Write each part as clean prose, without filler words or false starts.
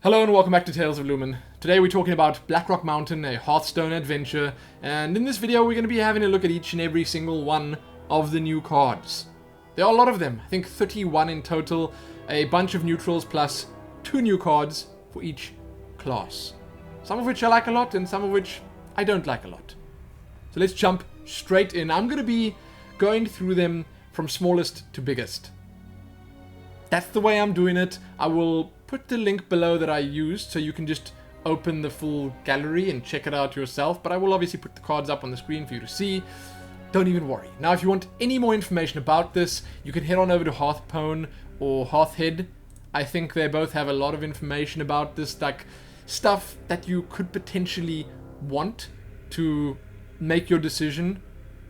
Hello and welcome back to Tales of Lumin. Today we're talking about Blackrock Mountain, a Hearthstone adventure, and in this video we're going to be having a look at each and every single one of the new cards. There are a lot of them, I think 31 in total, a bunch of neutrals plus 2 new cards for each class. Some of which I like a lot and some of which I don't like a lot. So let's jump straight in. I'm going to be going through them from smallest to biggest. That's the way I'm doing it. I will put the link below that I used so you can just open the full gallery and check it out yourself, but I will obviously put the cards up on the screen for you to see. Don't even worry. Now if you want any more information about this, you can head on over to Hearthstone or Hearthhead. I think they both have a lot of information about this, like stuff that you could potentially want to make your decision,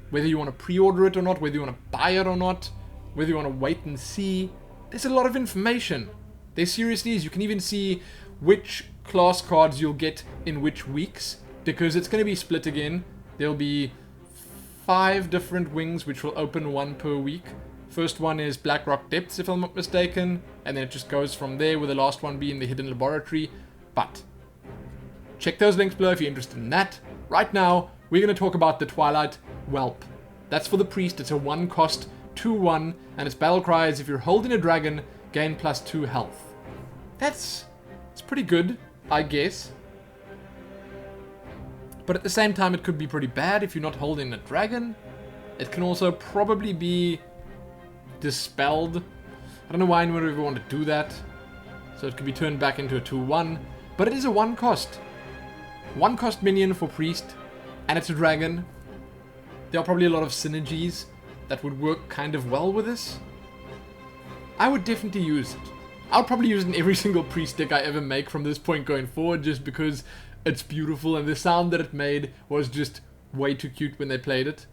whether you want to pre-order it or not, whether you want to buy it or not, whether you want to wait and see. There's a lot of information. There seriously is. You can even see which class cards you'll get in which weeks, because it's going to be split again. There'll be 5 different wings which will open 1 per week. First one is Blackrock Depths, if I'm not mistaken, and then it just goes from there, with the last one being the Hidden Laboratory. But check those links below if you're interested in that. Right now, we're going to talk about the Twilight Whelp. That's for the priest. It's a 1 cost 2/1, and its battle cry is if you're holding a dragon, gain +2 health. It's pretty good, I guess. But at the same time, it could be pretty bad if you're not holding a dragon. It can also probably be dispelled. I don't know why anyone would ever want to do that. So it could be turned back into a 2/1. But it is a 1 cost. 1 cost minion for priest, and it's a dragon. There are probably a lot of synergies that would work kind of well with this. I would definitely use it. I'll probably use it in every single priest deck I ever make from this point going forward, just because it's beautiful and the sound that it made was just way too cute when they played it.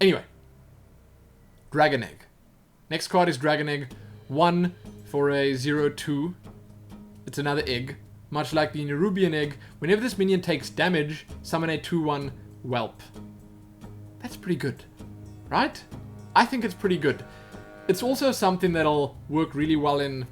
Anyway, Dragon Egg. Next card is Dragon Egg. 1 for a 0/2. It's another egg. Much like the Nerubian Egg, whenever this minion takes damage, summon a 2/1 Whelp. That's pretty good, right? I think it's pretty good. It's also something that'll work really well in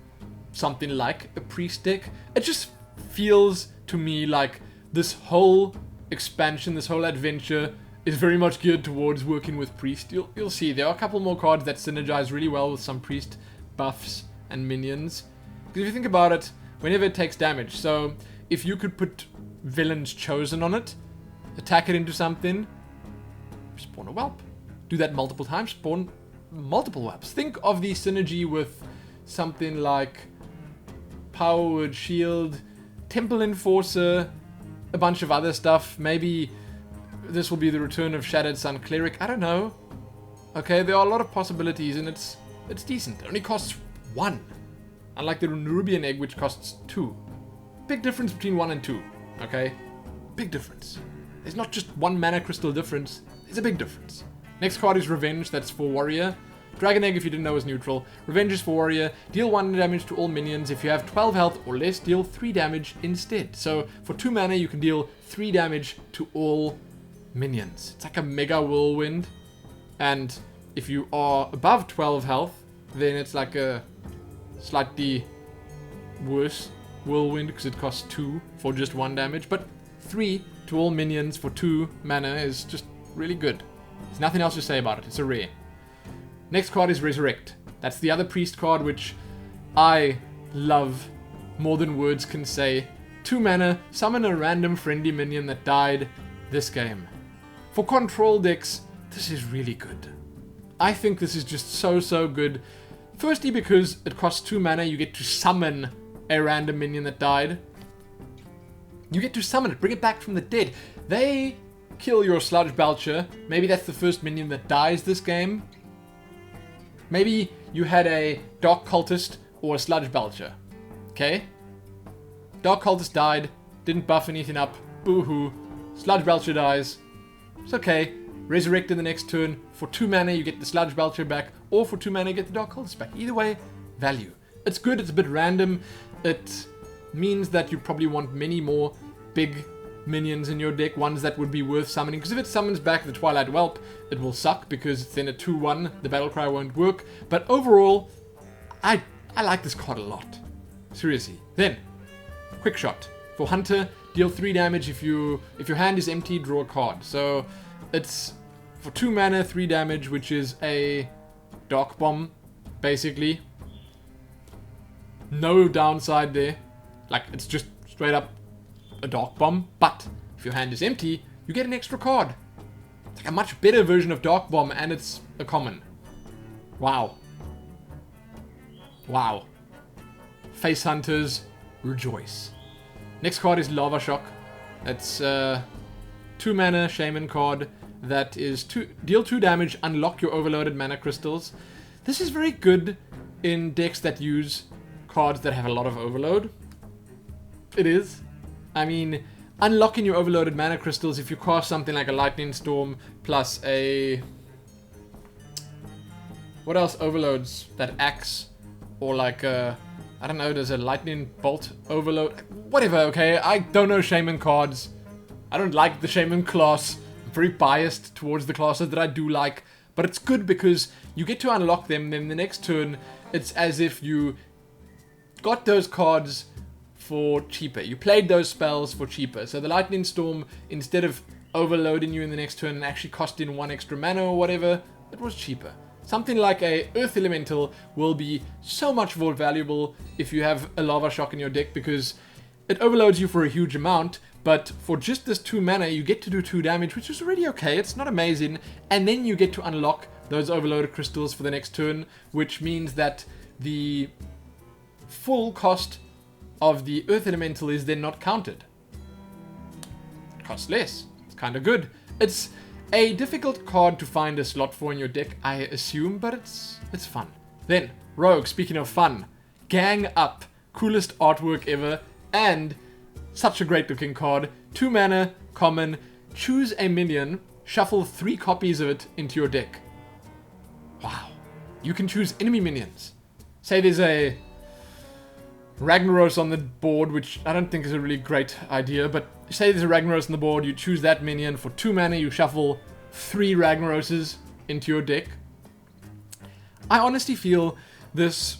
something like a priest deck. It just feels to me like this whole expansion, this whole adventure is very much geared towards working with priest. You'll see there are a couple more cards that synergize really well with some priest buffs and minions. Because if you think about it, whenever it takes damage, so if you could put Villain's Chosen on it, attack it into something, spawn a Whelp. Do that multiple times, spawn multiple whelps. Think of the synergy with something like Power Word Shield, Temple Enforcer, a bunch of other stuff. Maybe this will be the return of Shattered Sun Cleric. I don't know. Okay, there are a lot of possibilities, and it's decent. It only costs 1. Unlike the Nerubian Egg, which costs 2. Big difference between 1 and 2. Okay? Big difference. There's not just 1 mana crystal difference. There's a big difference. Next card is Revenge, that's for Warrior. Dragon Egg, if you didn't know, is neutral. Revenge is for Warrior. Deal 1 damage to all minions. If you have 12 health or less, deal 3 damage instead. So for 2 mana, you can deal 3 damage to all minions. It's like a mega whirlwind. And if you are above 12 health, then it's like a slightly worse whirlwind because it costs 2 for just 1 damage. But 3 to all minions for 2 mana is just really good. There's nothing else to say about it. It's a rare. Next card is Resurrect. That's the other priest card, which I love more than words can say. 2 mana, summon a random friendly minion that died this game. For control decks, this is really good. I think this is just so good. Firstly, because it costs 2 mana, you get to summon a random minion that died. You get to summon it, bring it back from the dead. They kill your Sludge Belcher. Maybe that's the first minion that dies this game. Maybe you had a Dark Cultist or a Sludge Belcher. Okay? Dark Cultist died, didn't buff anything up. Boo-hoo. Sludge Belcher dies. It's okay. Resurrect in the next turn. For 2 mana, you get the Sludge Belcher back, or for 2 mana, you get the Dark Cultist back. Either way, value. It's good, it's a bit random. It means that you probably want many more big minions in your deck, ones that would be worth summoning, because if it summons back the Twilight Whelp, it will suck, because it's then a 2/1, the battle cry won't work. But overall, I like this card a lot. Seriously. Then, Quick Shot. For Hunter, deal 3 damage if your hand is empty, draw a card. So it's for 2 mana, 3 damage, which is a Dark Bomb, basically. No downside there. Like, it's just straight up a Dark Bomb. But if your hand is empty, you get an extra card. It's like a much better version of Dark Bomb, and it's a common. Wow. Wow. Face Hunters, rejoice. Next card is Lava Shock. It's 2 mana Shaman card that is deal 2 damage, unlock your overloaded mana crystals. This is very good in decks that use cards that have a lot of overload. It is. I mean, unlocking your overloaded mana crystals if you cast something like a Lightning Storm plus a... What else overloads? That Axe? Or like a... I don't know, there's a Lightning Bolt overload. Whatever, okay? I don't know Shaman cards. I don't like the Shaman class. I'm very biased towards the classes that I do like. But it's good because you get to unlock them, then the next turn, it's as if you got those cards for cheaper. You played those spells for cheaper. So the Lightning Storm, instead of overloading you in the next turn and actually costing 1 extra mana or whatever, it was cheaper. Something like a Earth Elemental will be so much more valuable if you have a Lava Shock in your deck because it overloads you for a huge amount, but for just this 2 mana you get to do 2 damage, which is already okay, it's not amazing, and then you get to unlock those overloaded crystals for the next turn, which means that the full cost of the Earth Elemental is then not counted. It costs less. It's kind of good. It's a difficult card to find a slot for in your deck, I assume, but it's fun. Then, Rogue, speaking of fun, Gang Up. Coolest artwork ever, and such a great looking card. 2 mana, common, choose a minion, shuffle 3 copies of it into your deck. Wow. You can choose enemy minions. Say there's a Ragnaros on the board, which I don't think is a really great idea, but say there's a Ragnaros on the board, you choose that minion, for 2 mana you shuffle 3 Ragnaroses into your deck. I honestly feel this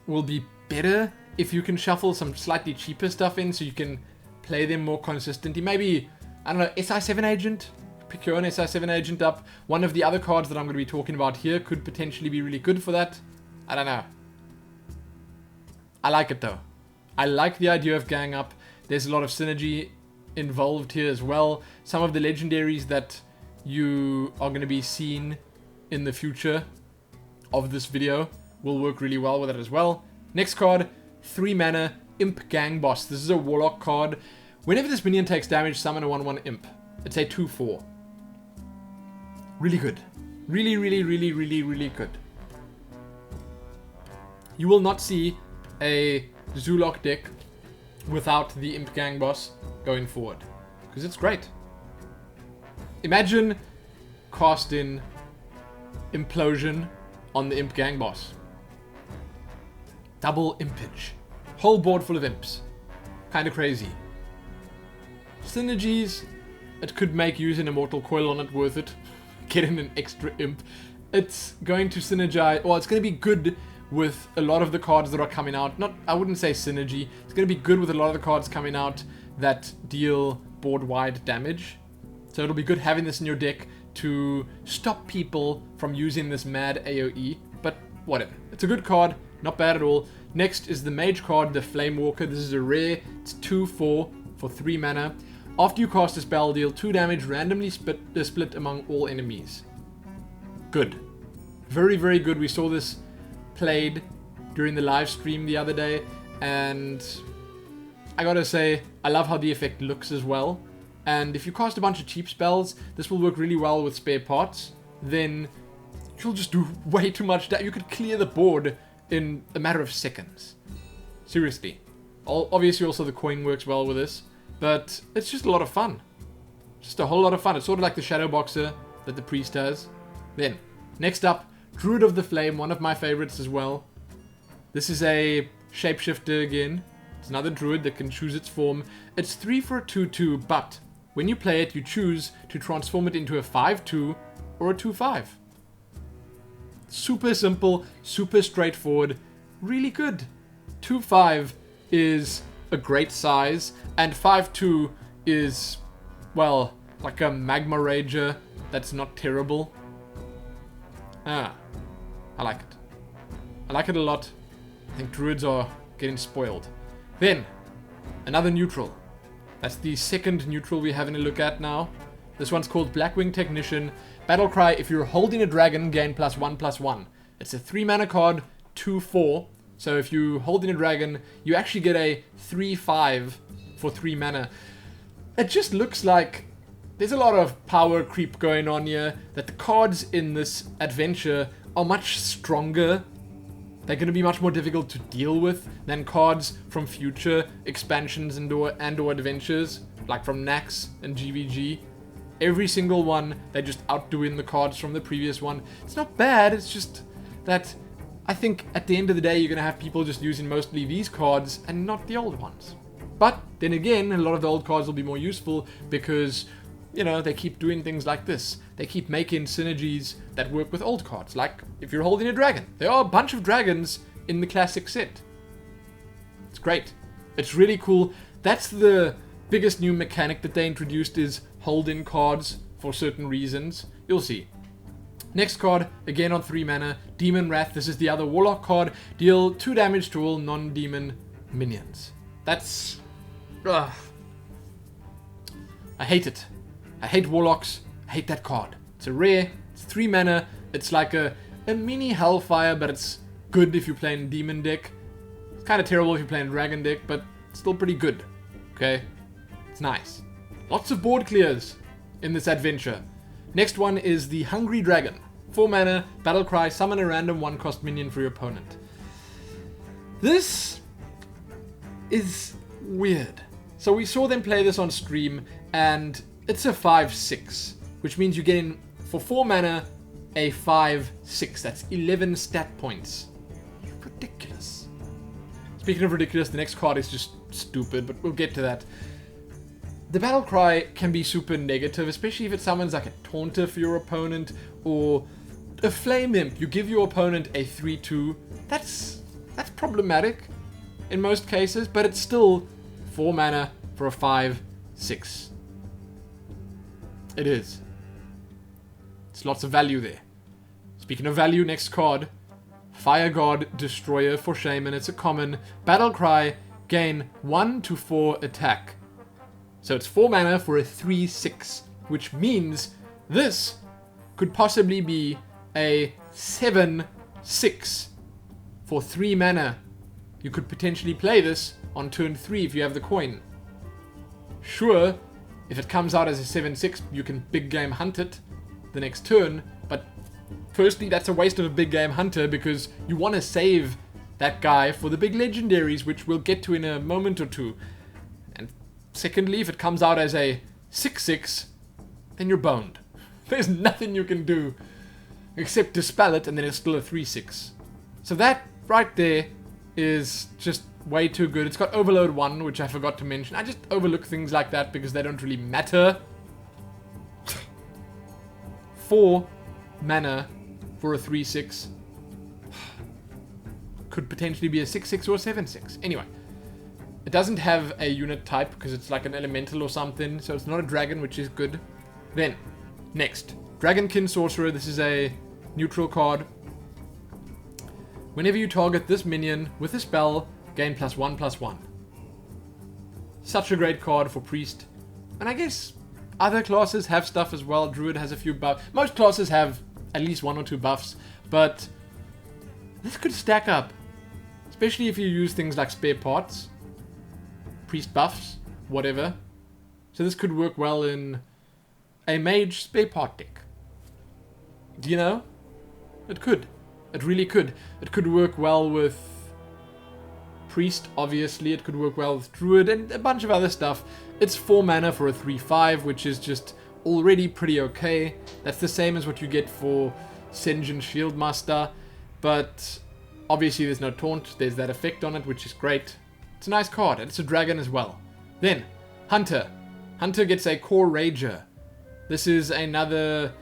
will be better if you can shuffle some slightly cheaper stuff in so you can play them more consistently. Maybe, I don't know, SI7 Agent? Pick your own SI7 Agent up. One of the other cards that I'm going to be talking about here could potentially be really good for that. I don't know. I like it though. I like the idea of Gang Up. There's a lot of synergy involved here as well. Some of the legendaries that you are going to be seeing in the future of this video will work really well with it as well. Next card, 3 mana, Imp Gang Boss. This is a Warlock card. Whenever this minion takes damage, summon a 1/1 Imp. It's a 2/4. Really good. Really, really, really, really, really good. You will not see a Zulok deck without the Imp Gang Boss going forward, because it's great. Imagine casting Implosion on the Imp Gang Boss. Double Impage. Whole board full of imps. Kinda crazy. Synergies. It could make using Immortal Coil on it worth it. Getting an extra imp. It's going to synergize. Well, it's going to be good with a lot of the cards that are coming out. I wouldn't say synergy. It's going to be good with a lot of the cards coming out that deal board-wide damage. So it'll be good having this in your deck to stop people from using this mad AoE. But whatever. It's a good card. Not bad at all. Next is the Mage card, the Flame Walker. This is a rare. It's 2/4 for 3 mana. After you cast a spell, deal 2 damage randomly split among all enemies. Good. Very, very good. We saw this played during the live stream the other day, and I gotta say, I love how the effect looks as well. And if you cast a bunch of cheap spells, this will work really well with spare parts. Then you'll just do way too much damage. You could clear the board in a matter of seconds. Seriously. Obviously also the coin works well with this, but it's just a lot of fun. Just a whole lot of fun. It's sort of like the Shadow Boxer that the Priest has. Then, next up, Druid of the Flame, one of my favorites as well. This is a shapeshifter again. It's another druid that can choose its form. It's 3 for a 2/2, but when you play it, you choose to transform it into a 5/2 or a 2/5. Super simple, super straightforward, really good. 2/5 is a great size, and 5/2 is, well, like a Magma Rager that's not terrible. I like it. I like it a lot. I think druids are getting spoiled. Then, another neutral. That's the second neutral we're having a look at now. This one's called Blackwing Technician. Battlecry, if you're holding a dragon, gain +1/+1. It's a 3-mana card, 2/4. So if you're holding a dragon, you actually get a 3/5 for 3 mana. It just looks like there's a lot of power creep going on here, that the cards in this adventure are much stronger. They're going to be much more difficult to deal with than cards from future expansions and or adventures, like from Nax and GVG. Every single one, they're just outdoing the cards from the previous one. It's not bad, it's just that I think at the end of the day, you're going to have people just using mostly these cards and not the old ones. But then again, a lot of the old cards will be more useful because, you know, they keep doing things like this. They keep making synergies that work with old cards. Like, if you're holding a dragon. There are a bunch of dragons in the classic set. It's great. It's really cool. That's the biggest new mechanic that they introduced, is holding cards for certain reasons. You'll see. Next card, again on 3 mana, Demon Wrath. This is the other Warlock card. Deal 2 damage to all non-demon minions. That's... Ugh. I hate it. I hate Warlocks. I hate that card. It's a rare. It's 3 mana. It's like a mini Hellfire, but it's good if you're playing Demon deck. It's kind of terrible if you're playing Dragon deck, but still pretty good. Okay? It's nice. Lots of board clears in this adventure. Next one is the Hungry Dragon. 4 mana, Battlecry, summon a random 1-cost minion for your opponent. This is weird. So we saw them play this on stream, and it's a 5/6, which means you're getting, for 4 mana, a 5/6. That's 11 stat points. Ridiculous. Speaking of ridiculous, the next card is just stupid, but we'll get to that. The Battlecry can be super negative, especially if it summons like a Taunter for your opponent, or a Flame Imp. You give your opponent a 3/2. That's problematic in most cases, but it's still 4 mana for a 5/6. It is. It's lots of value there. Speaking of value, next card, Fire God Destroyer for Shaman. It's a common. Battlecry, gain 1/4 attack. So it's 4 mana for a 3/6, which means this could possibly be a 7/6 for 3 mana. You could potentially play this on turn 3 if you have the coin. Sure, if it comes out as a 7/6, you can big game hunt it the next turn, but firstly, that's a waste of a big game hunter because you want to save that guy for the big legendaries, which we'll get to in a moment or two. And secondly, if it comes out as a 6/6, then you're boned. There's nothing you can do except dispel it, and then it's still a 3/6. So that right there is just way too good. It's got Overload 1, which I forgot to mention. I just overlook things like that because they don't really matter. 4 mana for a 3/6. Could potentially be a 6/6 or a 7/6. Anyway, it doesn't have a unit type because it's like an elemental or something, so it's not a dragon, which is good. Then, next, Dragonkin Sorcerer. This is a neutral card. Whenever you target this minion with a spell, gain +1/+1. Such a great card for Priest. And I guess other classes have stuff as well. Druid has a few buffs. Most classes have at least 1 or 2 buffs, but this could stack up. Especially if you use things like spare parts, Priest buffs, whatever. So this could work well in a mage spare part deck. Do you know? It could. It really could. It could work well with Priest, obviously. It could work well with Druid and a bunch of other stuff. It's 4 mana for a 3/5, which is just already pretty okay. That's the same as what you get for Sen'jin Shieldmaster, but obviously there's no taunt. There's that effect on it, which is great. It's a nice card, and it's a dragon as well. Then, Hunter. Hunter gets a Core Rager. This is another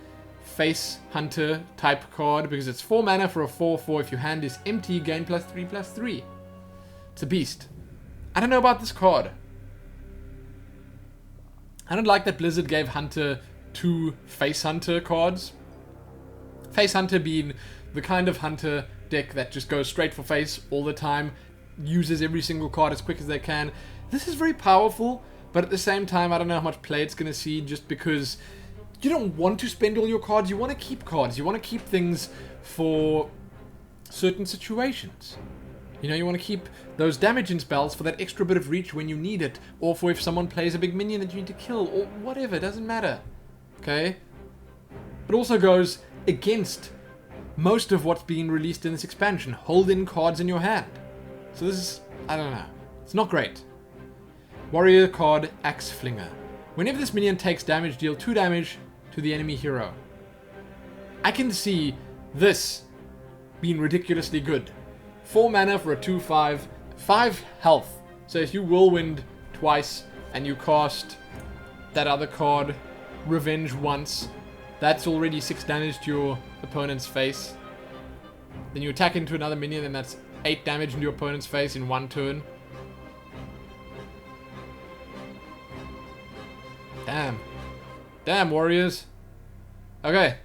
Face Hunter type card because it's 4 mana for a 4/4. If your hand is empty, gain +3/+3. It's a beast. I don't know about this card. I don't like that Blizzard gave Hunter 2 Face Hunter cards. Face Hunter being the kind of Hunter deck that just goes straight for face all the time, uses every single card as quick as they can. This is very powerful, but at the same time, I don't know how much play it's going to see, just because you don't want to spend all your cards. You want to keep cards. You want to keep things for certain situations. You know, you want to keep those damaging spells for that extra bit of reach when you need it, or for if someone plays a big minion that you need to kill, or whatever, it doesn't matter. Okay? It also goes against most of what's being released in this expansion. Hold in cards in your hand. So this is, I don't know, it's not great. Warrior card, Axe Flinger. Whenever this minion takes damage, deal 2 damage to the enemy hero. I can see this being ridiculously good. 4 mana for a 2/5, 5 health. So if you whirlwind twice and you cast that other card, Revenge, once, that's already 6 damage to your opponent's face. Then you attack into another minion and that's 8 damage into your opponent's face in 1 turn. Damn. Damn, warriors. Okay.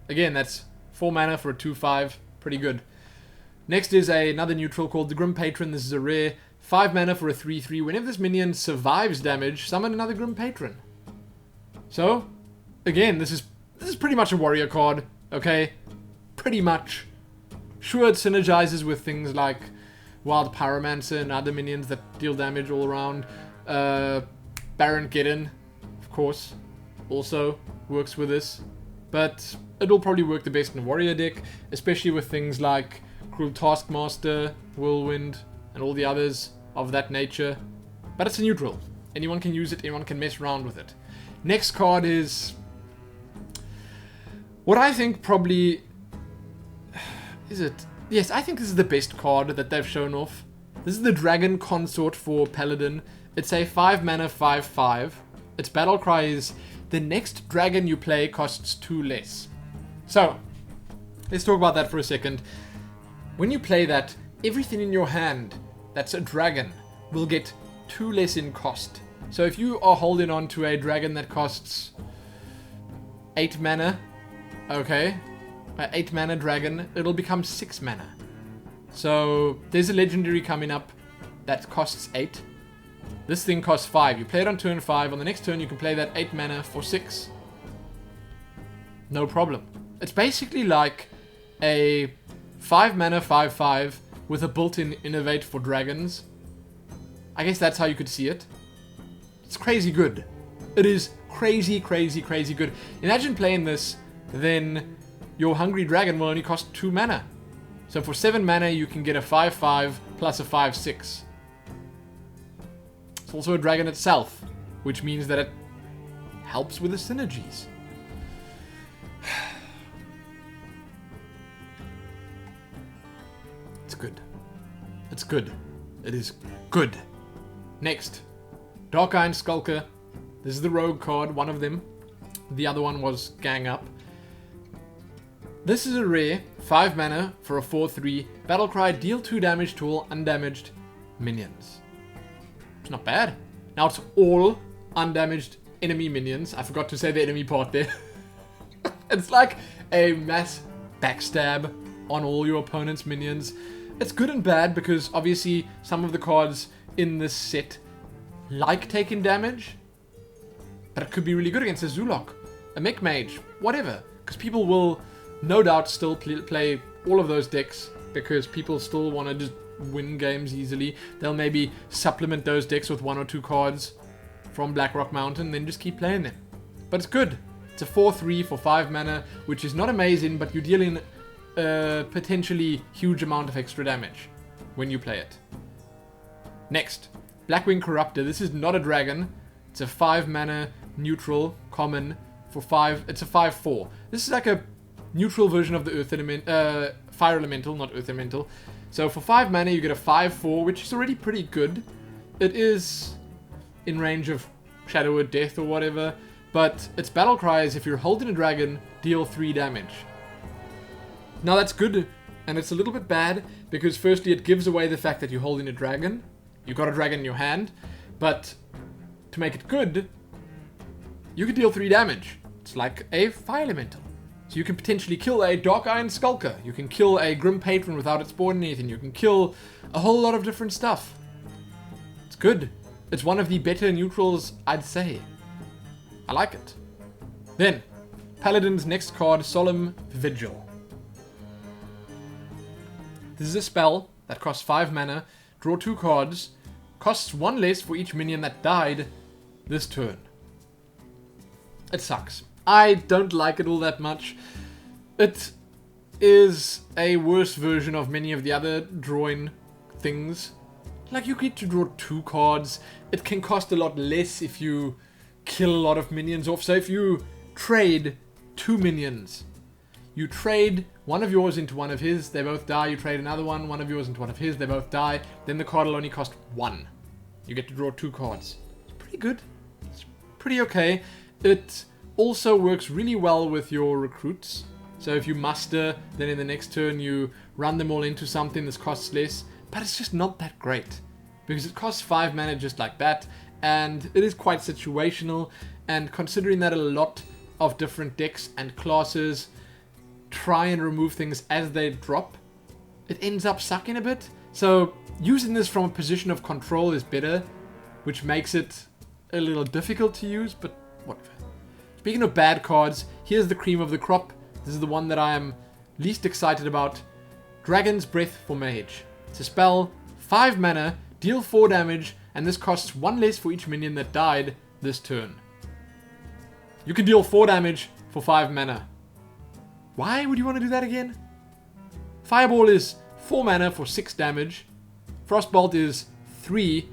Again, that's 4 mana for a 2/5. Pretty good. Next is another neutral called the Grim Patron. This is a rare. 5 mana for a 3/3. Whenever this minion survives damage, summon another Grim Patron. So, again, this is pretty much a warrior card. Okay? Pretty much. Sure, it synergizes with things like Wild Pyromancer and other minions that deal damage all around. Baron Geddon, of course, also works with this. But it'll probably work the best in a warrior deck, especially with things like Cruel Taskmaster, Whirlwind, and all the others of that nature. But it's a neutral. Anyone can use it, anyone can mess around with it. Next card is what I think probably... Is it? Yes, I think this is the best card that they've shown off. This is the Dragon Consort for Paladin. It's a 5 mana 5/5. Its battle cry is, the next dragon you play costs 2 less. So, let's talk about that for a second. When you play that, everything in your hand that's a dragon will get 2 less in cost. So if you are holding on to a dragon that costs 8 mana, okay, an 8 mana dragon, it'll become 6 mana. So there's a legendary coming up that costs 8. This thing costs 5. You play it on turn 5. On the next turn, you can play that 8 mana for 6. No problem. It's basically like a 5 mana 5/5 with a built-in innovate for dragons. I guess that's how you could see it. It's crazy good. It is crazy, crazy, crazy good. Imagine playing this, then your Hungry Dragon will only cost 2 mana. So for 7 mana, you can get a 5/5 plus a 5/6. It's also a dragon itself, which means that it helps with the synergies. It's good. It's good. It is good. Next, Dark Iron Skulker. This is the rogue card, one of them. The other one was Gang Up. This is a rare, 5 mana for a 4/3. Battlecry, deal 2 damage to all undamaged minions. It's not bad. Now it's all undamaged enemy minions. I forgot to say the enemy part there. It's like a mass backstab on all your opponent's minions. It's good and bad because obviously some of the cards in this set like taking damage. But it could be really good against a Zulok, a Mech Mage, whatever. Because people will no doubt still play all of those decks because people still want to just win games easily. They'll maybe supplement those decks with 1 or 2 cards from Blackrock Mountain, then just keep playing them. But it's good. It's a 4/3 for 5 mana, which is not amazing, but you're dealing a potentially huge amount of extra damage when you play it. Next, Blackwing Corruptor. This is not a dragon. It's a 5 mana neutral common for 5. It's a 5/4. This is like a neutral version of the Earth Element, Fire Elemental, not Earth Elemental. So for 5 mana, you get a 5/4, which is already pretty good. It is in range of Shadow or Death or whatever, but its battle cry is, if you're holding a dragon, deal 3 damage. Now that's good, and it's a little bit bad, because firstly it gives away the fact that you're holding a dragon, You got a dragon in your hand, but to make it good, you can deal 3 damage. It's like a fire elemental. So you can potentially kill a Dark Iron Skulker. You can kill a Grim Patron without it spawning anything. You can kill a whole lot of different stuff. It's good. It's one of the better neutrals, I'd say. I like it. Then, Paladin's next card, Solemn Vigil. This is a spell that costs 5 mana, draw 2 cards, costs 1 less for each minion that died this turn. It sucks. I don't like it all that much. It is a worse version of many of the other drawing things. Like, you get to draw 2 cards. It can cost a lot less if you kill a lot of minions off. So if you trade 2 minions, you trade one of yours into one of his, they both die. You trade another one of yours into one of his, they both die. Then the card will only cost 1. You get to draw 2 cards. It's pretty good. It's pretty okay. It also works really well with your recruits. So if you muster, then in the next turn you run them all into something that costs less. But it's just not that great, because it costs 5 mana just like that, and it is quite situational. And considering that a lot of different decks and classes try and remove things as they drop, it ends up sucking a bit. So using this from a position of control is better, which makes it a little difficult to use, but whatever. Speaking of bad cards, here's the cream of the crop. This is the one that I am least excited about. Dragon's Breath for Mage. It's a spell, 5 mana, deal 4 damage, and this costs 1 less for each minion that died this turn. You can deal 4 damage for 5 mana. Why would you want to do that again? Fireball is 4 mana for 6 damage. Frostbolt is 3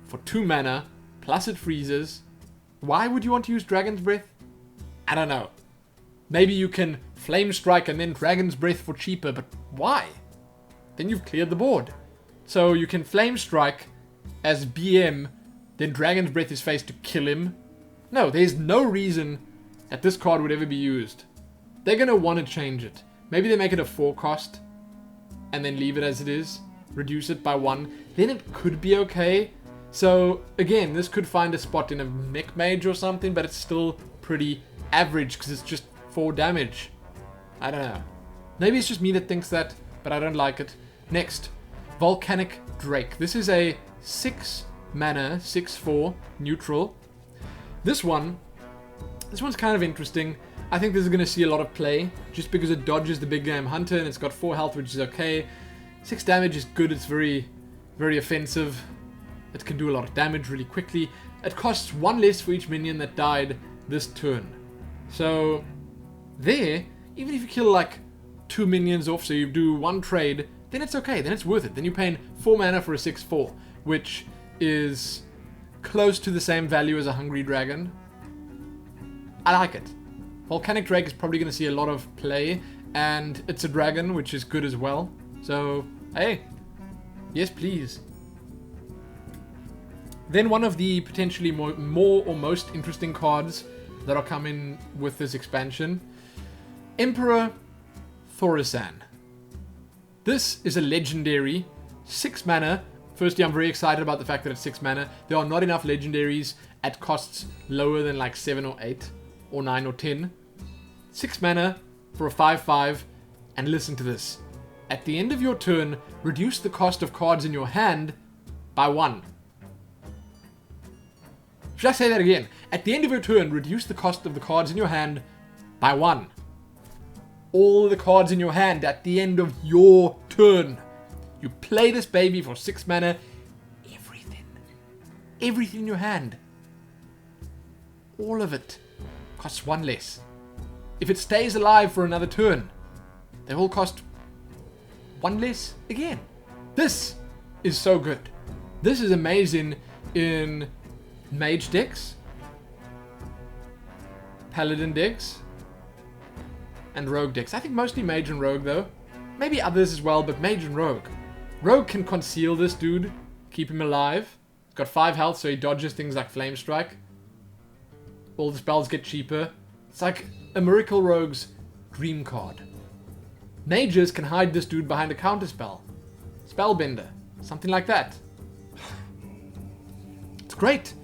for 2 mana, plus it freezes. Why would you want to use Dragon's Breath? I don't know. Maybe you can Flame Strike and then Dragon's Breath for cheaper, but why? Then you've cleared the board. So you can Flame Strike as BM, then Dragon's Breath is faced to kill him. No, there's no reason that this card would ever be used. They're going to want to change it. Maybe they make it a 4 cost and then leave it as it is. Reduce it by 1. Then it could be okay. So, again, this could find a spot in a Mech Mage or something, but it's still pretty average because it's just 4 damage. I don't know. Maybe it's just me that thinks that, but I don't like it. Next, Volcanic Drake. This is a 6 mana, 6/4 neutral. This one's kind of interesting. I think this is going to see a lot of play, just because it dodges the big game hunter and it's got 4 health, which is okay. 6 damage is good. It's very, very offensive. It can do a lot of damage really quickly. It costs 1 less for each minion that died this turn. So there, even if you kill like 2 minions off, so you do 1 trade, then it's okay. Then it's worth it. Then you're paying 4 mana for a 6/4, which is close to the same value as a Hungry Dragon. I like it. Volcanic Drake is probably going to see a lot of play, and it's a dragon, which is good as well. So, hey, yes please. Then one of the potentially more or most interesting cards that are coming with this expansion, Emperor Thaurissan. This is a legendary, 6 mana. Firstly, I'm very excited about the fact that it's 6 mana. There are not enough legendaries at costs lower than like 7 or 8 or 9 or 10. 6 mana for a 5/5, and listen to this. At the end of your turn, reduce the cost of cards in your hand by 1. Should I say that again? At the end of your turn, reduce the cost of the cards in your hand by 1. All the cards in your hand at the end of your turn. You play this baby for 6 mana. Everything. Everything in your hand. All of it costs 1 less. If it stays alive for another turn, they will cost 1 less again. This is so good. This is amazing in Mage decks, Paladin decks, and Rogue decks. I think mostly Mage and Rogue though. Maybe others as well, but Mage and Rogue. Rogue can conceal this dude, keep him alive. He's got 5 health, so he dodges things like Flame Strike. All the spells get cheaper. It's like a Miracle Rogue's dream card. Mages can hide this dude behind a counterspell. Spellbender. Something like that. It's great.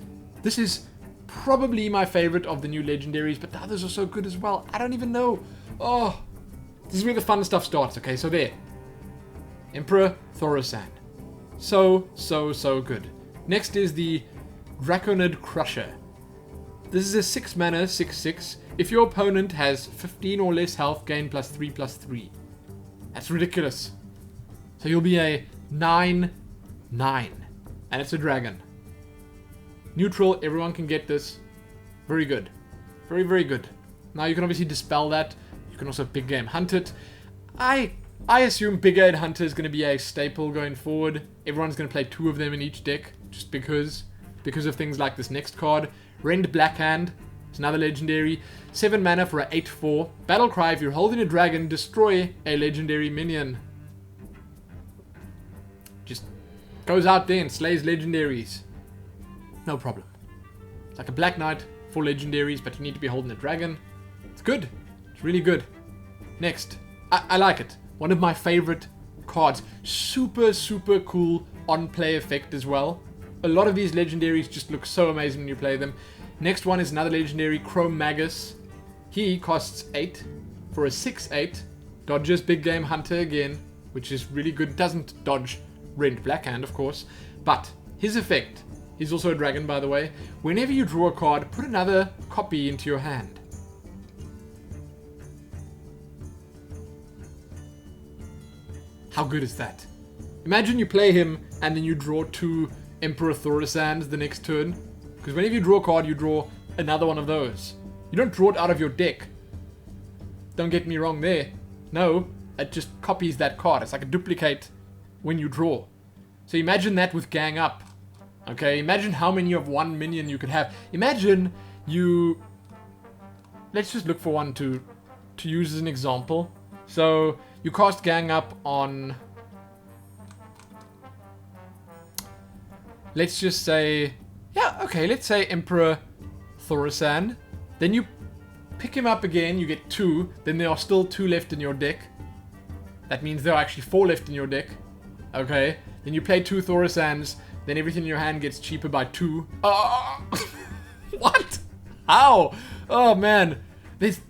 This is probably my favorite of the new legendaries, but the others are so good as well. I don't even know. Oh, this is where the fun stuff starts. Okay, so there. Emperor Thaurissan. So good. Next is the Draconid Crusher. This is a 6 mana, 6/6. If your opponent has 15 or less health, gain +3/+3. That's ridiculous. So you'll be a 9/9. And it's a dragon. Neutral, everyone can get this. Very good. Very good. Now you can obviously dispel that. You can also big game hunt it. I assume big game hunter is going to be a staple going forward. Everyone's going to play 2 of them in each deck, just because of things like this next card. Rend Blackhand. It's another legendary. 7 mana for a 8/4. Battlecry, if you're holding a dragon, destroy a legendary minion. Just goes out there and slays legendaries. No problem. It's like a Black Knight for legendaries, but you need to be holding a dragon. It's good. It's really good. Next. I like it. One of my favorite cards. Super cool on-play effect as well. A lot of these legendaries just look so amazing when you play them. Next one is another legendary, Chrome Magus. He costs 8 for a 6/8. Dodges Big Game Hunter again, which is really good. Doesn't dodge Rend Blackhand, of course. But his effect, he's also a dragon, by the way. Whenever you draw a card, put another copy into your hand. How good is that? Imagine you play him and then you draw 2 Emperor Thaurissan's the next turn. Because whenever you draw a card, you draw another one of those. You don't draw it out of your deck. Don't get me wrong there. No, it just copies that card. It's like a duplicate when you draw. So imagine that with Gang Up. Okay, imagine how many of one minion you could have. Imagine you... Let's just look for one to use as an example. So you cast Gang Up on... Let's just say... Yeah, okay, let's say Emperor Thaurissan. Then you pick him up again, you get 2. Then there are still 2 left in your deck. That means there are actually 4 left in your deck. Okay, then you play 2 Thaurissan's. Then everything in your hand gets cheaper by 2. What? How? Oh man. There's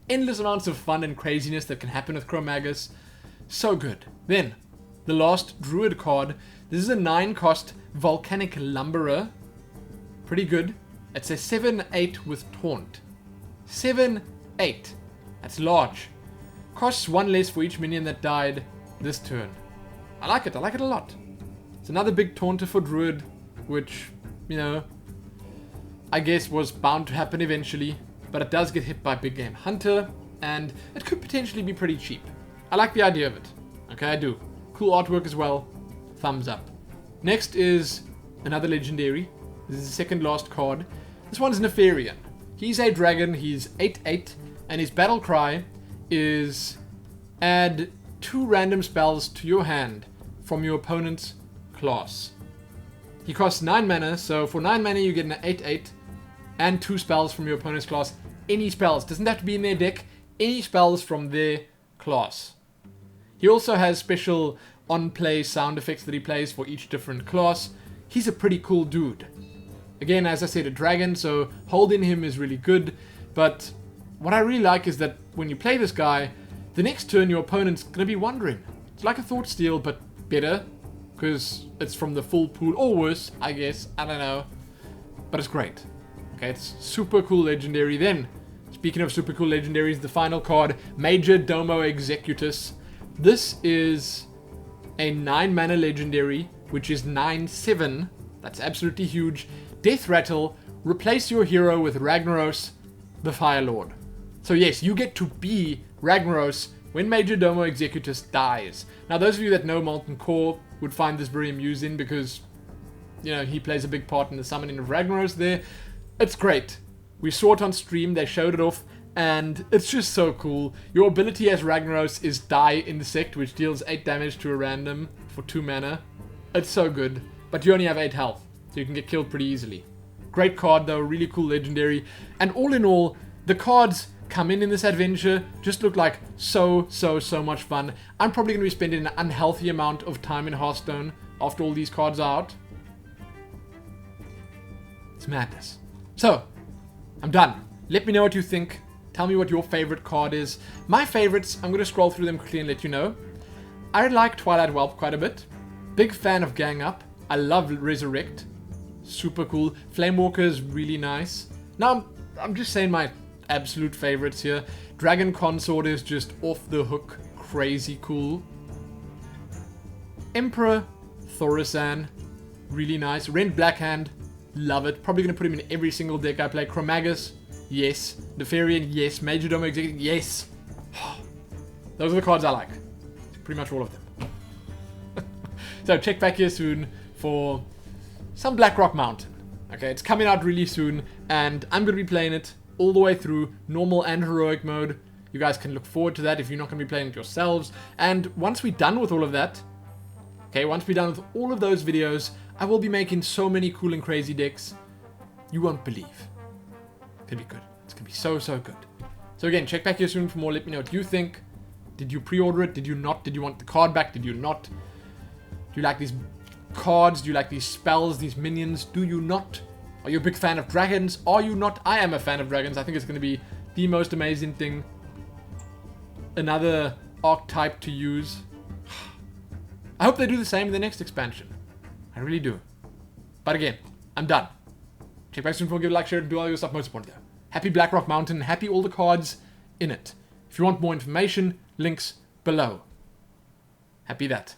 endless amounts of fun and craziness that can happen with Chrome Magus. So good. Then, the last Druid card. This is a 9-cost Volcanic Lumberer. Pretty good. It's a 7/8 with Taunt. 7/8. That's large. Costs 1 less for each minion that died this turn. I like it. I like it a lot. It's another big Taunter for Druid, which, you know, I guess was bound to happen eventually. But it does get hit by Big Game Hunter, and it could potentially be pretty cheap. I like the idea of it. Okay, I do. Cool artwork as well. Thumbs up. Next is another legendary. This is the second last card. This one's Nefarian. He's a dragon. He's 8/8, and his battle cry is add 2 random spells to your hand from your opponent's class. He costs 9 mana, so for 9 mana you get an 8/8 and 2 spells from your opponent's class. Any spells. Doesn't have to be in their deck. Any spells from their class. He also has special on-play sound effects that he plays for each different class. He's a pretty cool dude. Again, as I said, a dragon, so holding him is really good. But what I really like is that when you play this guy, the next turn your opponent's going to be wondering. It's like a Thought Steal, but better. Because it's from the full pool. Or worse, I guess. I don't know. But it's great. Okay, it's super cool legendary. Then, speaking of super cool legendaries, the final card, Major Domo Executus. This is a 9 mana legendary, which is 9/7. That's absolutely huge. Death Rattle, replace your hero with Ragnaros, the Fire Lord. So yes, you get to be Ragnaros when Major Domo Executus dies. Now those of you that know Molten Core would find this very amusing because, you know, he plays a big part in the summoning of Ragnaros there. It's great. We saw it on stream, they showed it off, and it's just so cool. Your ability as Ragnaros is Die Insect, which deals 8 damage to a random for 2 mana. It's so good, but you only have 8 health, so you can get killed pretty easily. Great card though, really cool legendary, and all in all, the cards come in this adventure just look like so much fun. I'm probably going to be spending an unhealthy amount of time in Hearthstone after all these cards are out. It's madness. So, I'm done. Let me know what you think. Tell me what your favorite card is. My favorites, I'm going to scroll through them quickly and let you know. I like Twilight Whelp quite a bit. Big fan of Gang Up. I love Resurrect. Super cool. Flamewalker is really nice. Now, I'm just saying my absolute favorites here. Dragon Consort is just off the hook. Crazy cool. Emperor Thaurissan. Really nice. Rent Blackhand. Love it. Probably going to put him in every single deck I play. Chromagus. Yes. Nefarian. Yes. Majordomo Executive. Yes. Those are the cards I like. Pretty much all of them. So check back here soon for some Blackrock Mountain. Okay, it's coming out really soon, and I'm going to be playing it all the way through, normal and heroic mode. You guys can look forward to that if you're not going to be playing it yourselves. And once we're done with all of that, okay, once we're done with all of those videos, I will be making so many cool and crazy decks. You won't believe. It's going to be good. It's going to be so, so good. So again, check back here soon for more. Let me know what you think. Did you pre-order it? Did you not? Did you want the card back? Did you not? Do you like these cards? Do you like these spells, these minions? Do you not? Are you a big fan of dragons? Are you not? I am a fan of dragons. I think it's going to be the most amazing thing. Another archetype to use. I hope they do the same in the next expansion. I really do. But again, I'm done. Check back soon for give a like, share, and do all your stuff. Most important though. Happy Blackrock Mountain. Happy all the cards in it. If you want more information, links below. Happy that.